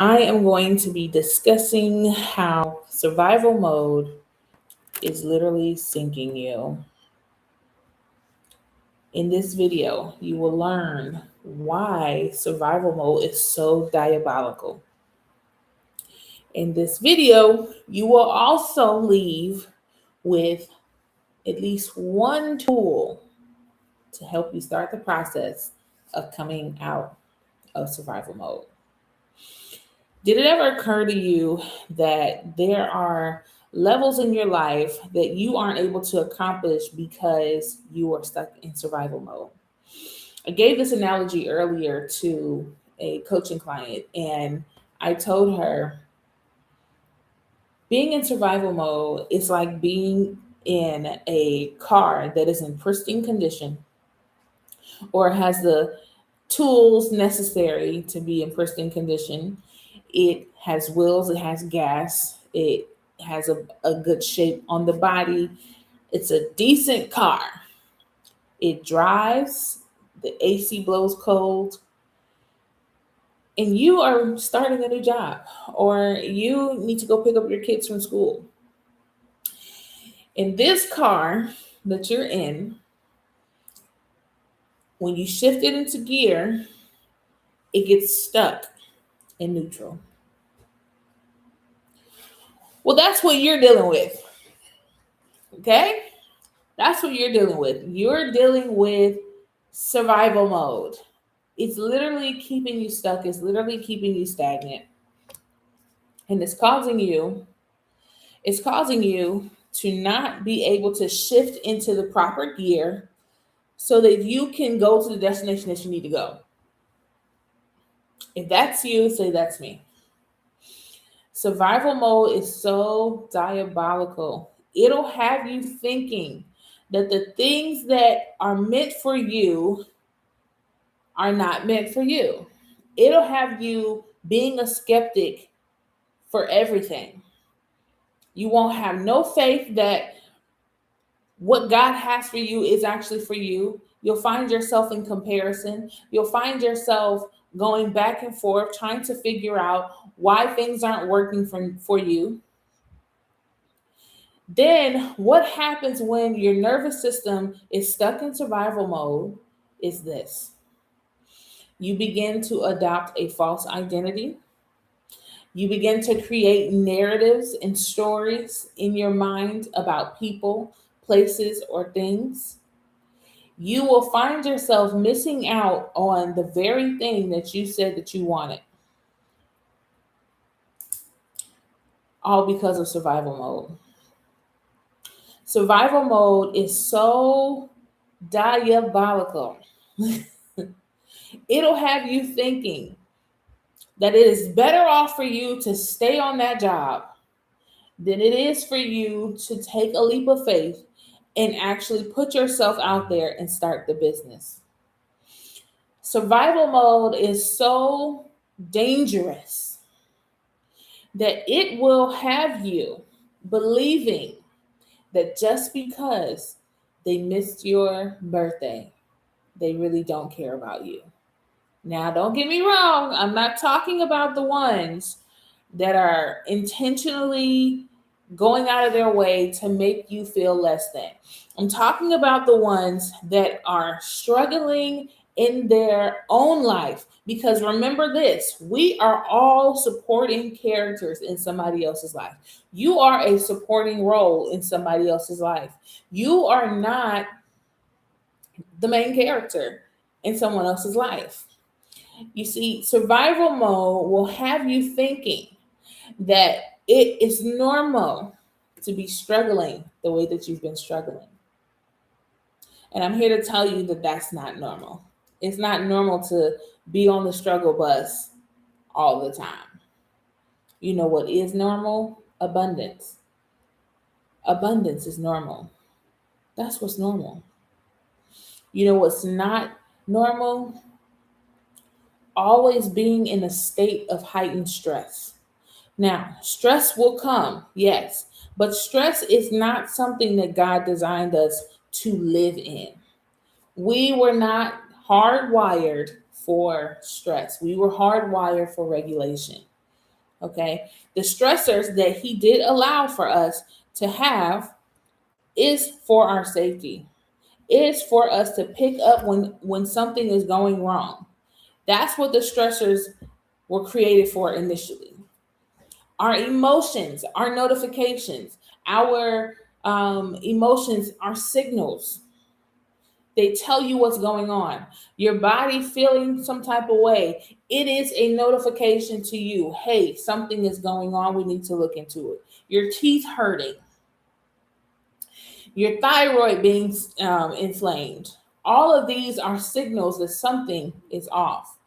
I am going to be discussing how survival mode is literally sinking you. In this video, you will learn why survival mode is so diabolical. In this video, you will also leave with at least one tool to help you start the process of coming out of survival mode. Did it ever occur to you that there are levels in your life that you aren't able to accomplish because you are stuck in survival mode? I gave this analogy earlier to a coaching client, and I told her being in survival mode is like being in a car that is in pristine condition or has the tools necessary to be in pristine condition. It has wheels, it has gas, it has a good shape on the body. It's a decent car. It drives, the AC blows cold, and you are starting a new job or you need to go pick up your kids from school. In this car that you're in, when you shift it into gear, it gets stuck in neutral. Well, that's what you're dealing with. Okay? That's what you're dealing with. You're dealing with survival mode. It's literally keeping you stuck, it's literally keeping you stagnant. And it's causing you to not be able to shift into the proper gear so that you can go to the destination that you need to go. If that's you, say that's me. Survival mode is so diabolical. It'll have you thinking that the things that are meant for you are not meant for you. It'll have you being a skeptic for everything. You won't have no faith that what God has for you is actually for you. You'll find yourself in comparison. You'll find yourself going back and forth, trying to figure out why things aren't working for you. Then, what happens when your nervous system is stuck in survival mode is this: you begin to adopt a false identity. You begin to create narratives and stories in your mind about people, places, or things. You will find yourself missing out on the very thing that you said that you wanted, all because of survival mode. Survival mode is so diabolical. It'll have you thinking that it is better off for you to stay on that job than it is for you to take a leap of faith and actually put yourself out there and start the business. Survival mode is so dangerous that it will have you believing that just because they missed your birthday, they really don't care about you. Now, don't get me wrong, I'm not talking about the ones that are intentionally going out of their way to make you feel less than. I'm talking about the ones that are struggling in their own life. Because remember this, we are all supporting characters in somebody else's life. You are a supporting role in somebody else's life. You are not the main character in someone else's life. You see, survival mode will have you thinking that it is normal to be struggling the way that you've been struggling. And I'm here to tell you that that's not normal. It's not normal to be on the struggle bus all the time. You know what is normal? Abundance. Abundance is normal. That's what's normal. You know what's not normal? Always being in a state of heightened stress. Now, stress will come, yes, but stress is not something that God designed us to live in. We were not hardwired for stress, we were hardwired for regulation. Okay. The stressors that he did allow for us to have is for our safety, is for us to pick up when something is going wrong. That's what the stressors were created for initially. Our emotions, our notifications, our emotions are signals. They tell you what's going on. Your body feeling some type of way, it is a notification to you. Hey, something is going on. We need to look into it. Your teeth hurting, your thyroid being inflamed. All of these are signals that something is off.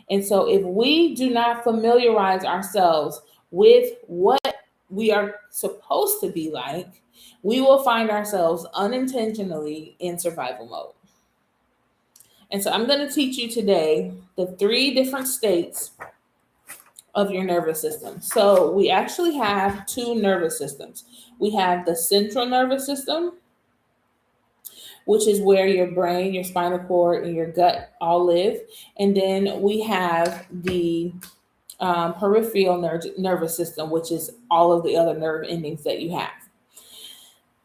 And so, if we do not familiarize ourselves with what we are supposed to be like, we will find ourselves unintentionally in survival mode. And so, I'm going to teach you today the 3 different states of your nervous system. So, we actually have 2 nervous systems. We have the central nervous system, which is where your brain, your spinal cord, and your gut all live. And then we have the peripheral nervous system, which is all of the other nerve endings that you have.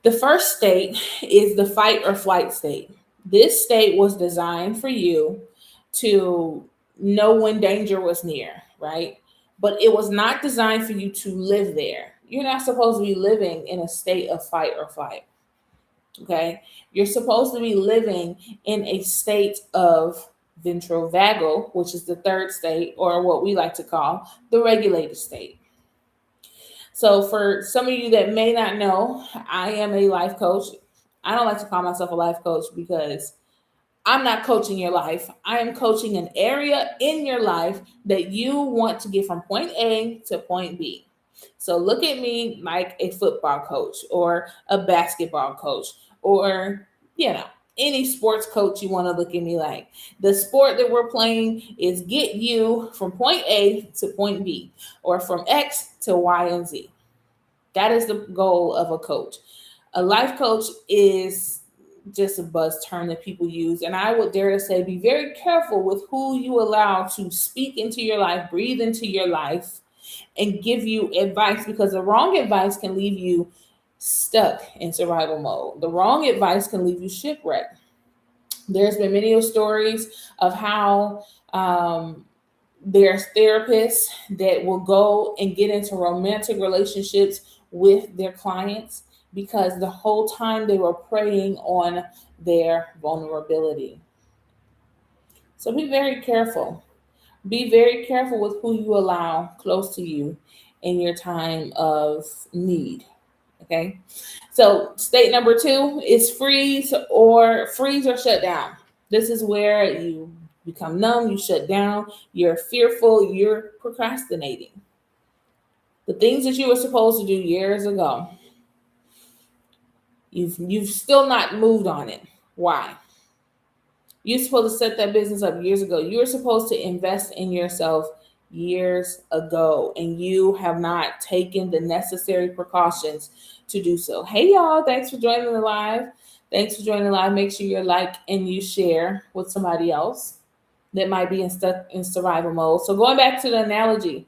The first state is the fight or flight state. This state was designed for you to know when danger was near, right? But it was not designed for you to live there. You're not supposed to be living in a state of fight or flight. Okay. You're supposed to be living in a state of ventrovagal, which is the third state, or what we like to call the regulated state. So, for some of you that may not know, I am a life coach. I don't like to call myself a life coach because I'm not coaching your life. I am coaching an area in your life that you want to get from point A to point B. So look at me like a football coach or a basketball coach or, you know, any sports coach you want to look at me like. The sport that we're playing is get you from point A to point B or from X to Y and Z. That is the goal of a coach. A life coach is just a buzz term that people use. And I would dare to say, be very careful with who you allow to speak into your life, breathe into your life, and give you advice, because the wrong advice can leave you stuck in survival mode. The wrong advice can leave you shipwrecked. There's been many stories of how there's therapists that will go and get into romantic relationships with their clients because the whole time they were preying on their vulnerability. So be very careful. Be very careful with who you allow close to you in your time of need. Okay. So state number 2 is freeze or shut down. This is where you become numb, you shut down, you're fearful, you're procrastinating. The things that you were supposed to do years ago, you've still not moved on it. Why? You're supposed to set that business up years ago. You were supposed to invest in yourself years ago, and you have not taken the necessary precautions to do so. Hey, y'all. Thanks for joining the live. Thanks for joining the live. Make sure you like and you share with somebody else that might be stuck in survival mode. So going back to the analogy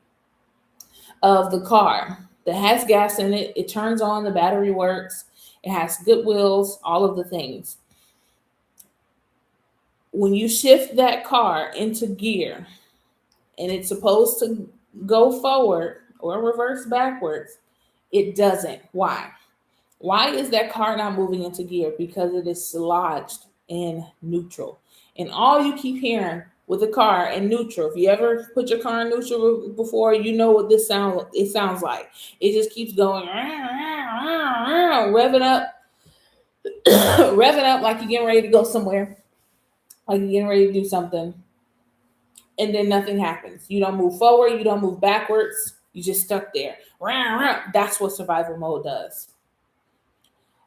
of the car that has gas in it, it turns on, the battery works, it has good wheels, all of the things. When you shift that car into gear and it's supposed to go forward or reverse backwards, it doesn't. Why? Why is that car not moving into gear? Because it is lodged in neutral. And all you keep hearing with a car in neutral, if you ever put your car in neutral before, you know what it sounds like. It just keeps going, revving up, revving up like you're getting ready to go somewhere, like you're getting ready to do something. And then nothing happens. You don't move forward, you don't move backwards, you just stuck there. That's what survival mode does.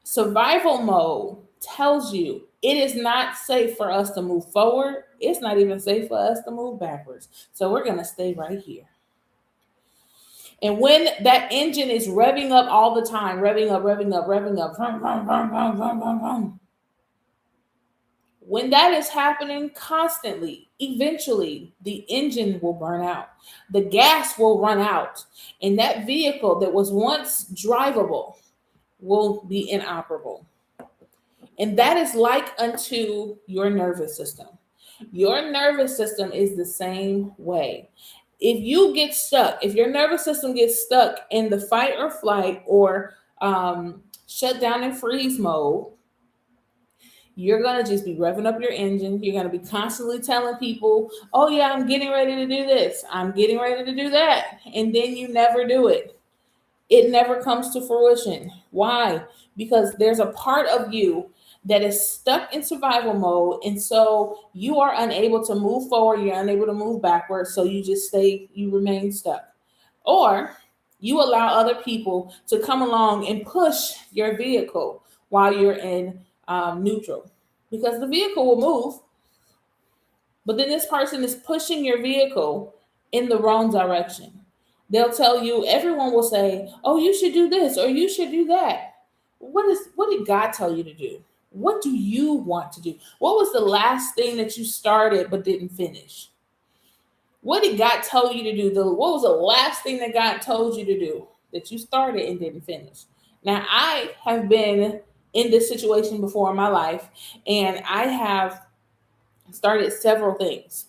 Survival mode tells you it is not safe for us to move forward. It's not even safe for us to move backwards. So we're going to stay right here. And when that engine is revving up all the time, revving up, When that is happening constantly, eventually the engine will burn out, the gas will run out, and that vehicle that was once drivable will be inoperable. And that is like unto your nervous system. Your nervous system is the same way. If you get stuck, if your nervous system gets stuck in the fight or flight or shut down and freeze mode, you're going to just be revving up your engine. You're going to be constantly telling people, oh, yeah, I'm getting ready to do this. I'm getting ready to do that. And then you never do it. It never comes to fruition. Why? Because there's a part of you that is stuck in survival mode. And so you are unable to move forward. You're unable to move backwards. So you remain stuck. Or you allow other people to come along and push your vehicle while you're in neutral, because the vehicle will move, but then this person is pushing your vehicle in the wrong direction. They'll tell you, everyone will say, oh, you should do this or you should do that. What did God tell you to do? What do you want to do? What was the last thing that you started but didn't finish? What did God tell you to do? What was the last thing that God told you to do that you started and didn't finish? Now, I have been in this situation before in my life, and I have started several things,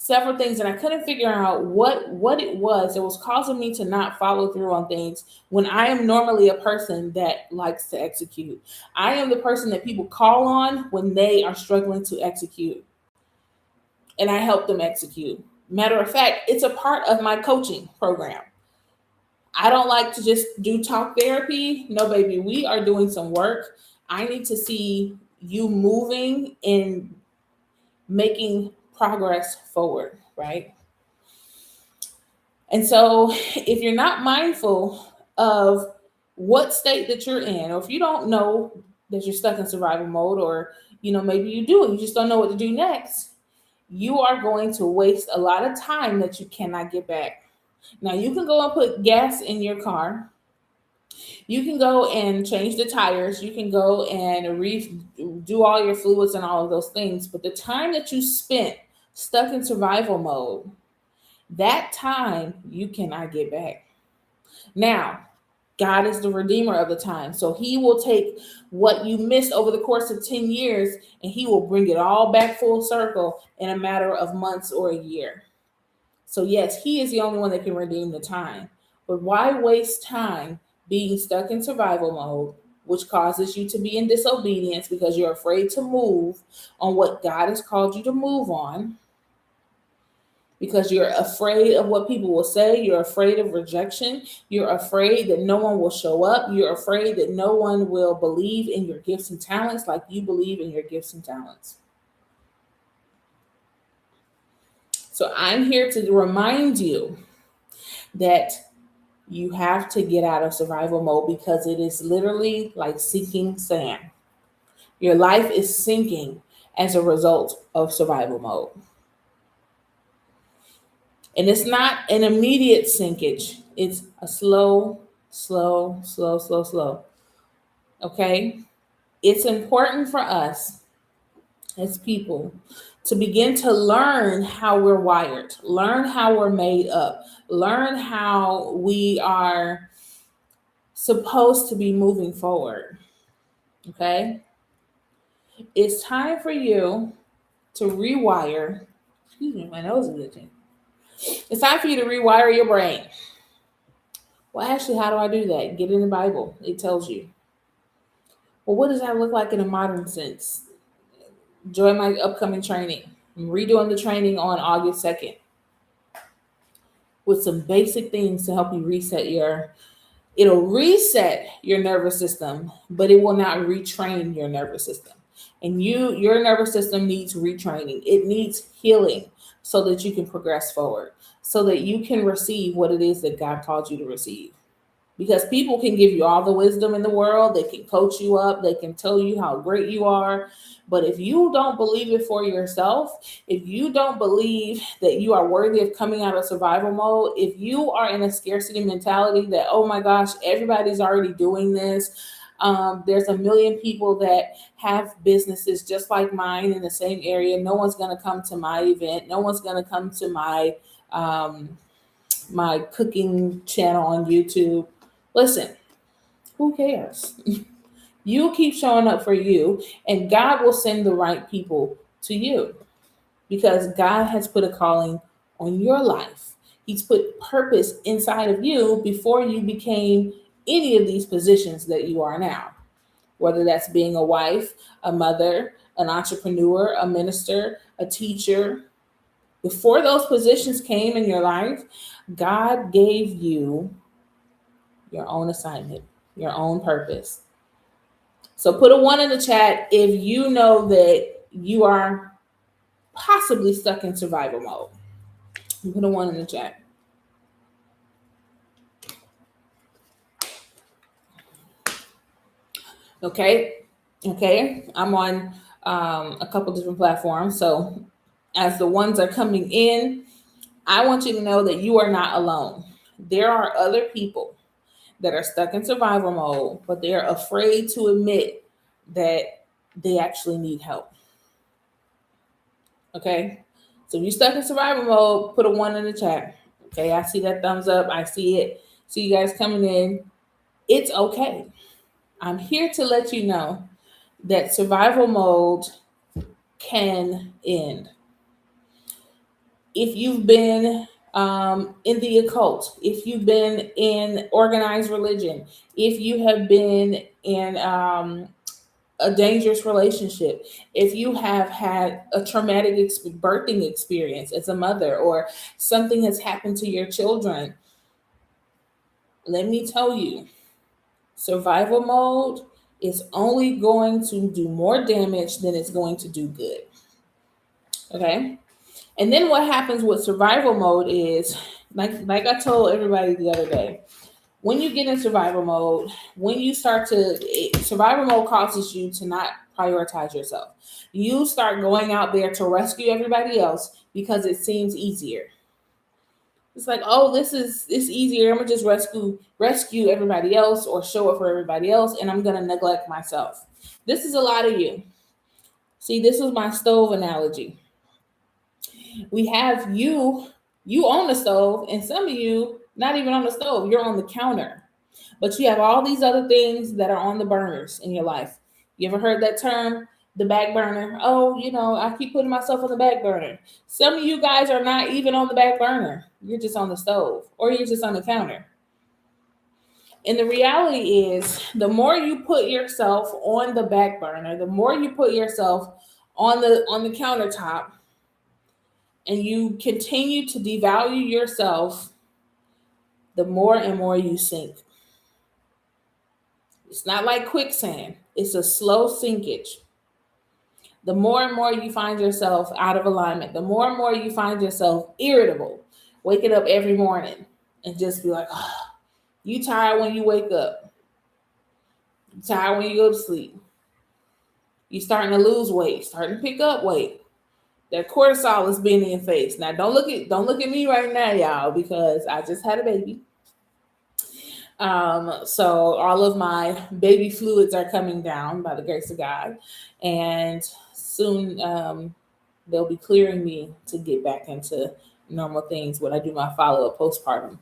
and I couldn't figure out what it was that was causing me to not follow through on things when I am normally a person that likes to execute. I am the person that people call on when they are struggling to execute, and I help them execute. Matter of fact, it's a part of my coaching program. I don't like to just do talk therapy. No, baby, we are doing some work. I need to see you moving and making progress forward, right? And so if you're not mindful of what state that you're in, or if you don't know that you're stuck in survival mode, or maybe you do and you just don't know what to do next, you are going to waste a lot of time that you cannot get back. Now, you can go and put gas in your car. You can go and change the tires. You can go and do all your fluids and all of those things. But the time that you spent stuck in survival mode, that time you cannot get back. Now, God is the redeemer of the time. So he will take what you missed over the course of 10 years and he will bring it all back full circle in a matter of months or a year. So yes, he is the only one that can redeem the time. But why waste time being stuck in survival mode, which causes you to be in disobedience because you're afraid to move on what God has called you to move on, because you're afraid of what people will say. You're afraid of rejection. You're afraid that no one will show up. You're afraid that no one will believe in your gifts and talents like you believe in your gifts and talents. So I'm here to remind you that you have to get out of survival mode, because it is literally like sinking sand. Your life is sinking as a result of survival mode. And it's not an immediate sinkage. It's a slow. Okay? It's important for us as people to begin to learn how we're wired, learn how we're made up, learn how we are supposed to be moving forward. Okay? It's time for you to rewire. Excuse me, my nose is itching. It's time for you to rewire your brain. Well, actually, how do I do that? Get in the Bible. It tells you. Well, what does that look like in a modern sense? Join my upcoming training. I'm redoing the training on August 2nd with some basic things to help you it'll reset your nervous system, but it will not retrain your nervous system. And your nervous system needs retraining. It needs healing so that you can progress forward, so that you can receive what it is that God called you to receive. Because people can give you all the wisdom in the world. They can coach you up. They can tell you how great you are. But if you don't believe it for yourself, if you don't believe that you are worthy of coming out of survival mode, if you are in a scarcity mentality that, oh my gosh, everybody's already doing this, There's a million people that have businesses just like mine in the same area. No one's going to come to my event. No one's going to come to um, my cooking channel on YouTube. Listen, who cares? You keep showing up for you, and God will send the right people to you because God has put a calling on your life. He's put purpose inside of you before you became any of these positions that you are now, whether that's being a wife, a mother, an entrepreneur, a minister, a teacher. Before those positions came in your life, God gave you your own assignment, your own purpose. So put a one in the chat if you know that you are possibly stuck in survival mode. Put a one in the chat. Okay. I'm on a couple different platforms. So as the ones are coming in, I want you to know that you are not alone. There are other people that are stuck in survival mode, but they're afraid to admit that they actually need help. Okay. So if you're stuck in survival mode, put a one in the chat. Okay. I see that thumbs up. I see it. See you guys coming in. It's okay. I'm here to let you know that survival mode can end. If you've been in the occult, if you've been in organized religion, if you have been in a dangerous relationship, if you have had a traumatic birthing experience as a mother, or something has happened to your children, let me tell you, survival mode is only going to do more damage than it's going to do good. Okay? And then what happens with survival mode is, like I told everybody the other day, when you get in survival mode, survival mode causes you to not prioritize yourself. You start going out there to rescue everybody else because it seems easier. It's like, oh, it's easier. I'm gonna just rescue everybody else or show up for everybody else, and I'm gonna neglect myself. This is a lot of you. See, this was my stove analogy. We have you on the stove, and some of you not even on the stove, you're on the counter. But you have all these other things that are on the burners in your life. You ever heard that term, the back burner? Oh, I keep putting myself on the back burner. Some of you guys are not even on the back burner. You're just on the stove, or you're just on the counter. And the reality is, the more you put yourself on the back burner, the more you put yourself on the countertop, and you continue to devalue yourself, the more and more you sink. It's not like quicksand. It's a slow sinkage. The more and more you find yourself out of alignment, the more and more you find yourself irritable, waking up every morning and just be like, oh, you tired when you wake up. You tired when you go to sleep. You're starting to lose weight, starting to pick up weight. That cortisol is being in your face. Now, don't look at me right now, y'all, because I just had a baby. So all of my baby fluids are coming down by the grace of God, and soon they'll be clearing me to get back into normal things when I do my follow-up postpartum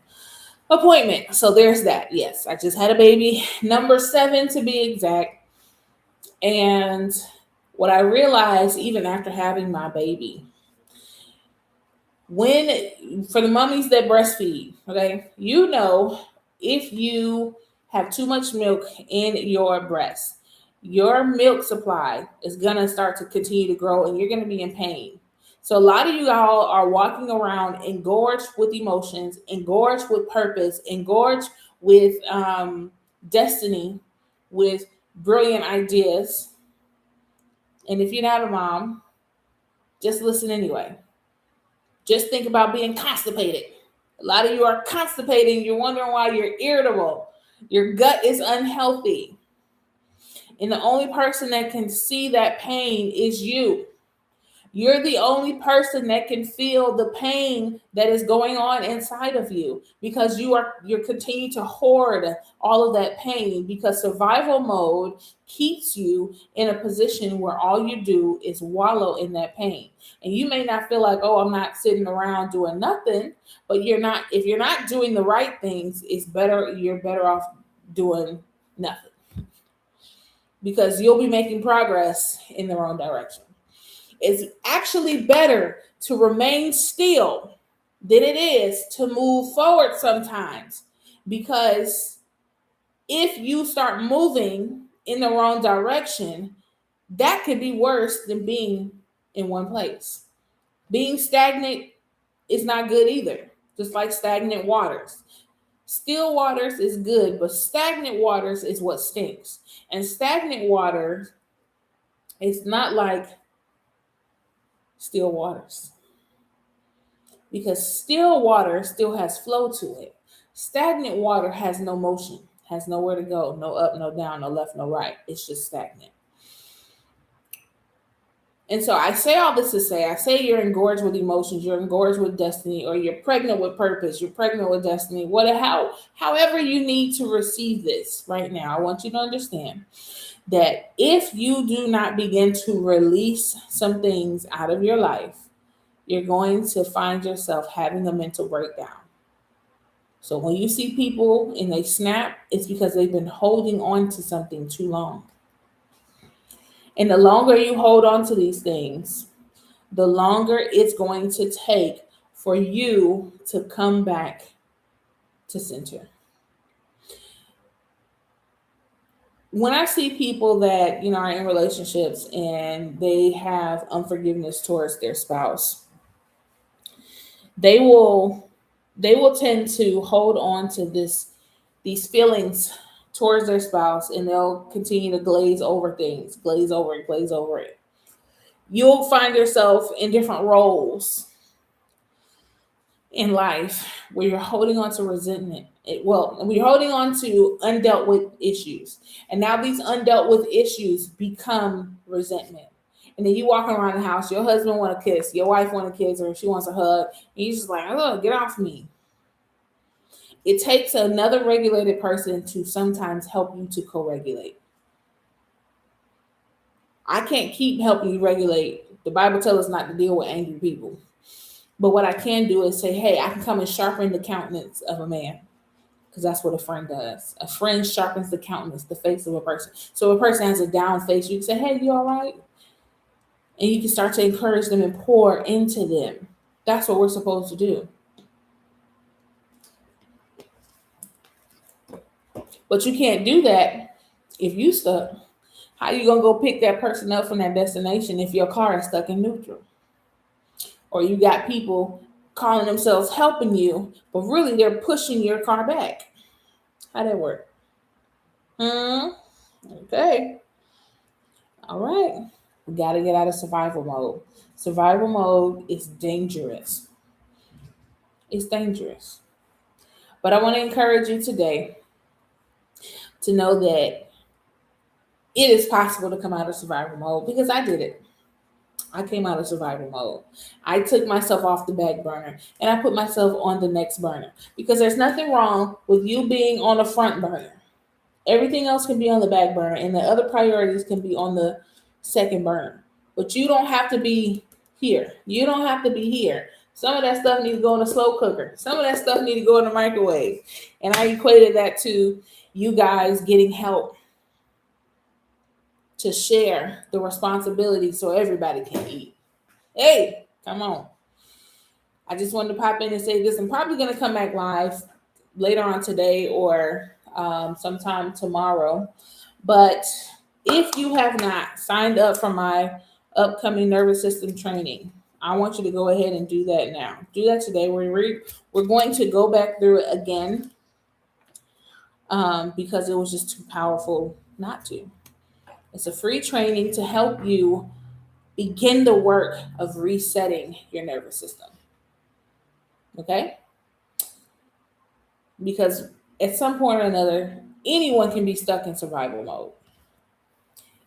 appointment. So there's that. Yes, I just had a baby, number 7 to be exact. And what I realized even after having my baby, for the mummies that breastfeed, okay, if you have too much milk in your breast, your milk supply is going to start to continue to grow and you're going to be in pain. So a lot of you all are walking around engorged with emotions, engorged with purpose, engorged with destiny, with brilliant ideas. And if you're not a mom, just listen anyway. Just think about being constipated. A lot of you are constipating. You're wondering why you're irritable. Your gut is unhealthy. And the only person that can see that pain is you. You're the only person that can feel the pain that is going on inside of you, because you're continuing to hoard all of that pain, because survival mode keeps you in a position where all you do is wallow in that pain. And you may not feel like, oh, I'm not sitting around doing nothing, but you're not. If you're not doing the right things, you're better off doing nothing, because you'll be making progress in the wrong direction. It's actually better to remain still than it is to move forward sometimes, because if you start moving in the wrong direction, that could be worse than being in one place. Being stagnant is not good either, just like stagnant waters. Still waters is good, but stagnant waters is what stinks. And stagnant water, it's not like still waters, because still water still has flow to it. Stagnant water has no motion, has nowhere to go, no up, no down, no left, no right. It's just stagnant. And so I say all this to say, I say you're engorged with emotions, you're engorged with destiny, or you're pregnant with purpose, you're pregnant with destiny. However you need to receive this right now, I want you to understand that if you do not begin to release some things out of your life, you're going to find yourself having a mental breakdown. So when you see people and they snap, it's because they've been holding on to something too long. And the longer you hold on to these things, the longer it's going to take for you to come back to center. When I see people that, are in relationships and they have unforgiveness towards their spouse, they will tend to hold on to these feelings towards their spouse, and they'll continue to glaze over things, glaze over it. You'll find yourself in different roles in life where you're holding on to resentment. We're holding on to undealt with issues. And now these undealt with issues become resentment. And then you walking around the house, your husband want to kiss, your wife want to kiss, or she wants a hug, and you're just like, oh, get off me. It takes another regulated person to sometimes help you to co-regulate. I can't keep helping you regulate. The Bible tells us not to deal with angry people. But what I can do is say, hey, I can come and sharpen the countenance of a man, because that's what a friend does. A friend sharpens the countenance, the face of a person. So if a person has a down face, you can say, hey, you all right? And you can start to encourage them and pour into them. That's what we're supposed to do. But you can't do that if you stuck. How you going to go pick that person up from that destination if your car is stuck in neutral? Or you got people calling themselves helping you, but really they're pushing your car back. How that work? Okay. All right. We got to get out of survival mode. Survival mode is dangerous. It's dangerous. But I want to encourage you today to know that it is possible to come out of survival mode, because I did it. I came out of survival mode. I took myself off the back burner and I put myself on the next burner, because there's nothing wrong with you being on the front burner. Everything else can be on the back burner, and the other priorities can be on the second burner. But you don't have to be here. You don't have to be here. Some of that stuff needs to go in a slow cooker. Some of that stuff needs to go in the microwave. And I equated that to you guys getting help to share the responsibility so everybody can eat. Hey, come on. I just wanted to pop in and say this. I'm probably going to come back live later on today or sometime tomorrow. But if you have not signed up for my upcoming nervous system training, I want you to go ahead and do that now. Do that today. We're going to go back through it again because it was just too powerful not to. It's a free training to help you begin the work of resetting your nervous system. Okay? Because at some point or another, anyone can be stuck in survival mode.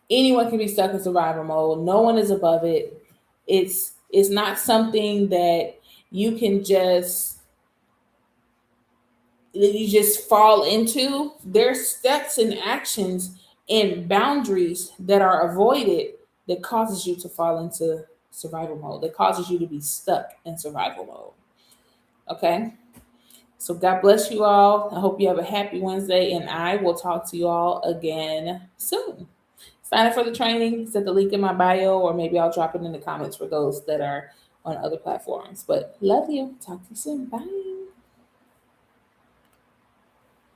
Anyone can be stuck in survival mode. No one is above it. It's not something that you can just that you just fall into. There's steps and actions and boundaries that are avoided that causes you to fall into survival mode, that causes you to be stuck in survival mode. Okay. So God bless you all. I hope you have a happy Wednesday, and I will talk to you all again soon. Sign up for the training, set the link in my bio, or maybe I'll drop it in the comments for those that are on other platforms. But love you. Talk to you soon. Bye.